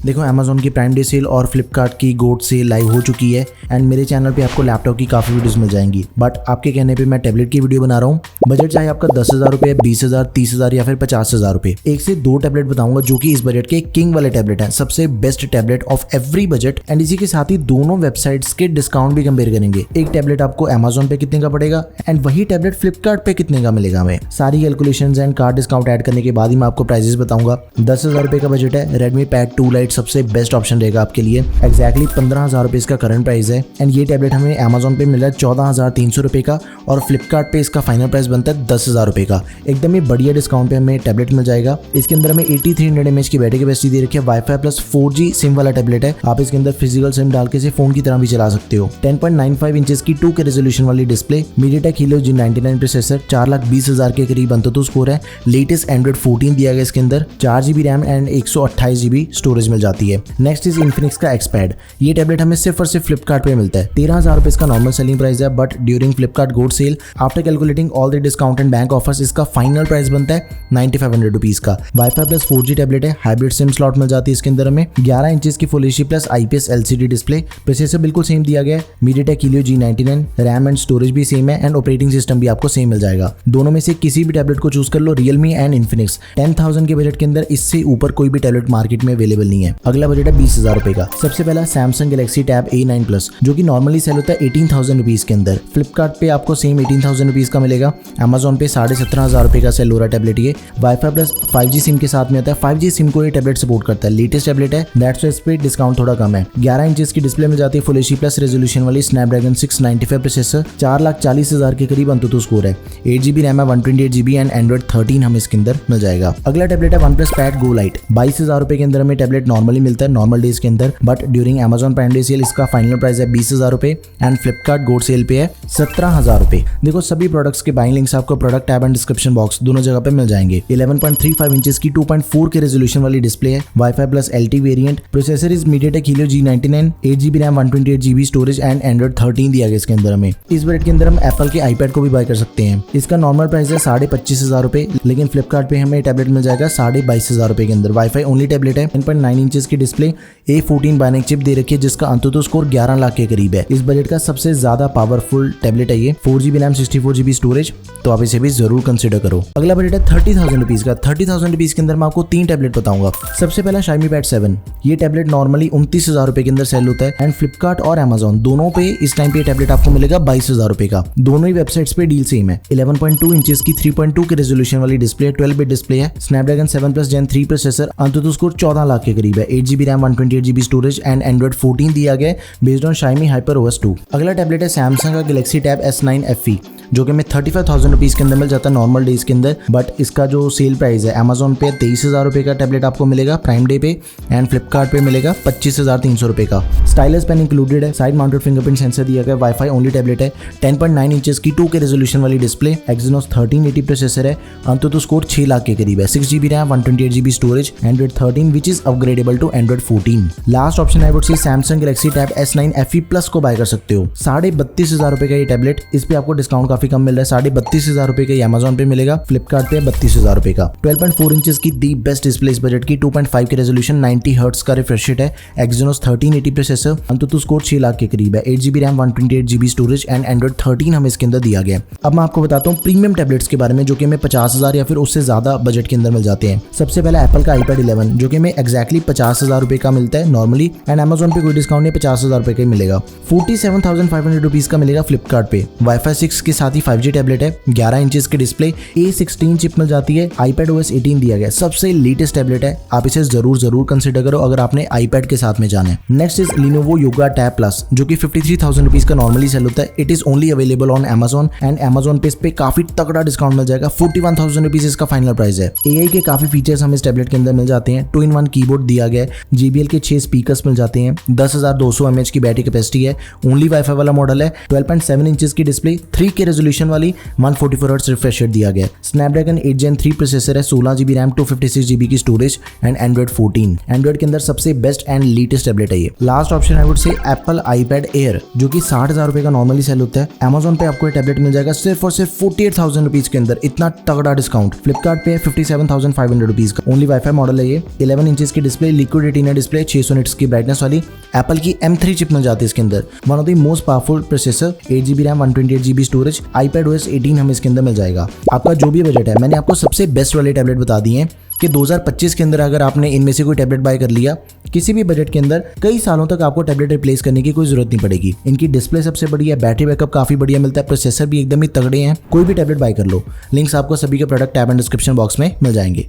देखो अमेजोन की prime Day cell और फ्लिपकार्ट की गोट सेल लाइव हो चुकी है एंड मेरे चैनल पे आपको लैपटॉप की काफी वीडियोस मिल जाएंगी, बट आपके कहने पे मैं टैबलेट की वीडियो बना रहा हूँ। बजट चाहे आपका 10,000 रुपए, 20,000, 30,000 या फिर 50,000 रुपए, एक से दो टैबलेट बताऊंगा जो कि इस बजट के किंग वाले टैबलेट हैं, सबसे best tablet of every budget. And इसी के साथ ही दोनों वेबसाइट्स के डिस्काउंट भी कंपेयर करेंगे। एक टैबलेट आपको अमेजोन पे कितने का पड़ेगा एंड वही टैबलेट फ्लिपकार्ट पे कितने का मिलेगा। हमें सारी calculations and card discount add करने के बाद ही मैं आपको प्राइसेस बताऊंगा। 10,000 रुपए का बजट है, रेडमी पैड 2 लाइट सबसे बेस्ट ऑप्शन रहेगा आपके लिए। एक्जैक्टली 15,000 रुपए इसका करंट प्राइस है एंड ये टैबलेट हमें अमेजोन पे मिल रहा है 14,300 रुपए का और फ्लिपकार्ट पे इसका फाइनल प्राइस बनता है 10,000 रुपए का। एकदम ही बढ़िया डिस्काउंट पे हमें टैबलेट मिल जाएगा। इसके अंदर हमें 8300 mAh की बैटरी कैपेसिटी दे रखी है। वाईफाई प्लस 4G सिम वाला टैबलेट है। आप इसके अंदर फिजिकल सिम डाल के इसे फोन की तरह भी चला सकते हो। 10.95 इंचेस की 2K रेजोल्यूशन वाली display, MediaTek Helio G99 processor, 4,20,000 के करीब अंततः स्कोर है। लेटेस्ट एंड्रॉइड 14 दिया गया इसके अंदर, 4GB RAM and 128GB storage मिल जाती है। नेक्स्ट इज इन्फिनिक्स का एक्सपैड। ये टैबलेट हमें सिर्फ और सिर्फ फ्लिपकार्ट पे मिलता है। 13,000 रुपए इसका नॉर्मल सेलिंग प्राइस है, but during Flipkart GOAT sale after calculating all the discount and bank offers इसका फाइनल प्राइस बनता है 9,500 रुपीज का। वाईफाई प्लस 4G टैबलेट है, हाइब्रिड सिम स्लॉट मिल जाती है इसके अंदर हमें। 11 इंचेस की full HD plus IPS LCD display, processor बिल्कुल सेम दिया गया है, MediaTek Helio G99, RAM and storage भी सेम है एंड ऑपरेटिंग सिस्टम भी आपको सेम मिल जाएगा। दोनों में से किसी भी टैबलेट को चूज कर लो, रियलमी एंड इन्फिनिक्स। 10,000 के बजट के अंदर इससे ऊपर कोई भी टैबलेट मार्केट में अवेलेबल नहीं है। अगला बजट है 20,000 रुपए का। सबसे पहला Samsung Galaxy tab A9 plus, जो कि नॉर्मली सेल होता है 18,000 रुपीज के अंदर। फ्लिपकार्ट पे आपको सेम 18,000 रुपीज का मिलेगा। अमेजोन पे 17,500 रुपए का सेल हो रहा है टैबलेट ये। वाईफाई प्लस 5G सिम के साथ में आता है। 5G सिम को ये टैबलेट सपोर्ट करता है। लेटेस्ट टैबलेट है, दैट्स व्हाई इस पे डिस्काउंट थोड़ा कम है। 11 इंचेस की डिस्प्ले मिल जाती है, फुल एचडी प्लस रेजोल्यूशन वाली, स्नैपड्रैगन 695 प्रोसेसर, 4,40,000 के करीब अंततः स्कोर है। 8GB रैम है, 128GB एंड एंड्रॉइड 13 हमें इसके अंदर मिल जाएगा। अगला टैबलेट है OnePlus Pad Go Lite। 22,000 रुपए के अंदर हमें टैबलेट नॉर्मली मिलता है नॉर्मल डेज के अंदर, but during Amazon Prime Day sale इसका फाइनल प्राइस है 20,000 रुपए एंड फ्लिपकार्ट गोट सेल पे है 17,000 रुपए। देखो सभी प्रोडक्ट्स के बाइंग लिंक्स आपको product tab and description box दोनों जगह पे मिल जाएंगे। 11.35 इंचेस की 2.4 के रेजोल्यूशन वाली डिस्प्ले है। Wifi plus LTE variant, processor is MediaTek Helio G99, 8GB RAM, 128GB storage and Android 13 दिया गया इसके अंदर हमें। इस बजट के अंदर हम एप्पल के iPad को भी बाय कर सकते हैं। इसका नॉर्मल प्राइस है 25,500 रुपए, लेकिन फ्लिपकार्ट पे हमें टैबलेट मिल जाएगा 22,500 रुपए के अंदर। वाईफाई ओनली टैबलेट है। 10.9 इंचेस की डिस्प्ले, A14 बायोनिक चिप दे रखी है जिसका अंततः स्कोर 11 लाख के करीब है। इस बजट का सबसे ज्यादा पावरफुल टैबलेट है ये। 4GB रैम, 64GB स्टोरेज, तो आप इसे भी जरूर कंसिडर करो। अगला बजट है 30,000 रुपीज का। 30,000 रुपीज के अंदर मैं आपको 3 टैबलेट बताऊंगा। सबसे पहला Xiaomi Pad 7। ये टैबलेट नॉर्मली 29,000 रुपए के अंदर सेल होता है एंड फ्लिपकार्ट और अमेजोन दोनों पे इस टाइम पे टैबलेट आपको मिलेगा 22,000 रुपए का। दोनों ही वेबसाइट्स पे डील सेम है। 11.2 इंचेस की 3.2 के रेजोल्यूशन वाली डिस्प्ले, 12-bit डिस्प्ले है, स्नैपड्रैगन 7 प्लस Gen 3 प्रोसेसर, अंततः स्कोर 14 लाख के करीब है। 8GB RAM, 128GB storage and Android 14 दिया गया है बेस्ड ऑन Xiaomi HyperOS 2। अगला टैबलेट है सैमसंग का गैलेक्सी टैब S9 FE, जो कि हमें 35,000 रुपीज के अंदर मिल जाता है नॉर्मल डेज के अंदर, बट इसका जो सेल प्राइस है अमेजोन पे 23,000 रुपए का टैबलेट आपको मिलेगा प्राइम डे पे एंड फ्लिपकार्ट पे मिलेगा 25,300 रुपए का। स्टाइलस पेन इंक्लूडेड है, साइड माउंटेड फिंगरप्रिंट सेंसर दिया गया, वाईफाई ओनली टैबलेट है, 10.9 इंचेस की 2K रेजोल्यूशन वाली डिस्प्ले, Exynos 1380 प्रोसेसर है, अंततः स्कोर 6 लाख के करीब है, 6GB RAM, 128GB storage, Android 13 which is upgradeable to Android 14। Last option I would say Samsung Galaxy Tab S9 FE plus को buy कर सकते हो। 32,500 रुपए का ये टैबलेट, इस पे आपको डिस्काउंट काफी कम मिल रहा है। 32,500 रुपए का अमेजोन पे मिलेगा, फ्लिपकार्ट पे 32,000 रुपए का। 12.4 इंचेस की दी बेस्ट डिस्प्ले इस बजट की, 2.5 के रेजोल्यूशन, 90 हर्ट्ज का रिफ्रेश रेट है, Exynos 1380 प्रोसेसर, अंततः स्कोर 6 लाख के करीब है, 8GB RAM, 128GB storage and Android 13 हमें इसके अंदर दिया गया। अब मैं आपको बताता हूँ प्रीमियम टैबलेट्स के बारे में जो कि हमें 50,000 या फिर उससे ज्यादा बजट के अंदर मिल जाते हैं। सबसे पहला एप्पल का iPad 11, जो कि हमें एक्जैक्टली 50,000 रुपए का मिलता है नॉर्मली एंड अमेजोन पे कोई डिस्काउंट नहीं, 50,000 रुपए का ही मिलेगा। 47,500 रुपीज का मिलेगा फ्लिपकार्ट पे। वाईफाई 6 के साथ ही 5G टैबलेट है, 11 इंचेस की डिस्प्ले, A16 चिप मिल जाती है, iPadOS 18 दिया गया, सबसे लेटेस्ट टैबलेट है। आप इसे जरूर कंसिडर करो अगर आपने iPad के साथ में जाना है। Next is Lenovo Yoga Tab Plus, जो कि 53,000 रुपीज का नॉर्मली सेल होता है। It is only available on Amazon and Amazon पे इस पे काफी तगड़ा डिस्काउंट मिल जाएगा। 41,000 रुपीज इसका फाइनल प्राइस है। AI के काफी फीचर्स हमें इस टैबलेट के अंदर मिल जाते हैं। 2-in-1 कीबोर्ड दिया गया है, JBL के 6 स्पीकर्स मिल जाते हैं, 10,200 mAh की बैटरी कैपेसिटी है, ओनली वाईफाई वाला मॉडल है, 12.7 इंचेस की डिस्प्ले, 3K रेजोल्यूशन वाली 144 हर्ट्ज रिफ्रेश रेट दिया गया है। स्नैपड्रैगन 8 Gen 3 प्रोसेसर है, 16 GB रैम, 256 GB की स्टोरेज एंड एंड्रॉइड 14। एंड्रॉइड के अंदर सबसे बेस्ट एंड लेटेस्ट टैबलेट है ये। लास्ट ऑप्शन आई वुड से एप्पल आईपैड एयर, जो कि 60,000 रुपए का नॉर्मली सेल होता है। Amazon पे आपको ये टैबलेट मिल जाएगा सिर्फ और सिर्फ 48,000 रुपीज के अंदर। इतना तगड़ा डिस्काउंट। फ्लिपकार्ट पे 57,500 रुपीज का। ओनली वाईफाई मॉडल है ये। 11 इंचेस की display, liquid retina display, 600 nits की ब्राइटनेस वाली। एप्पल की M3 चिप मिल जाती है इसके अंदर। One of the most powerful processor, 8 GB RAM, 128 GB storage, iPadOS 18 हमें इसके अंदर मिल जाएगा। आपका जो भी बजट है, मैंने आपको सबसे बेस्ट वाले टैबलेट बता दिए हैं कि 2025 के अंदर अगर आपने इनमें से कोई टैबलेट बाय कर लिया किसी भी बजट के अंदर, कई सालों तक आपको टैबलेट रिप्लेस करने की कोई जरूरत नहीं पड़ेगी। इनकी डिस्प्ले सबसे बढ़िया है, बैटरी बैकअप काफी बढ़िया मिलता है, प्रोसेसर भी एकदम ही तगड़े हैं। कोई भी टैबलेट बाय कर लो। लिंक्स आपको सभी के product tab and description box में मिल जाएंगे।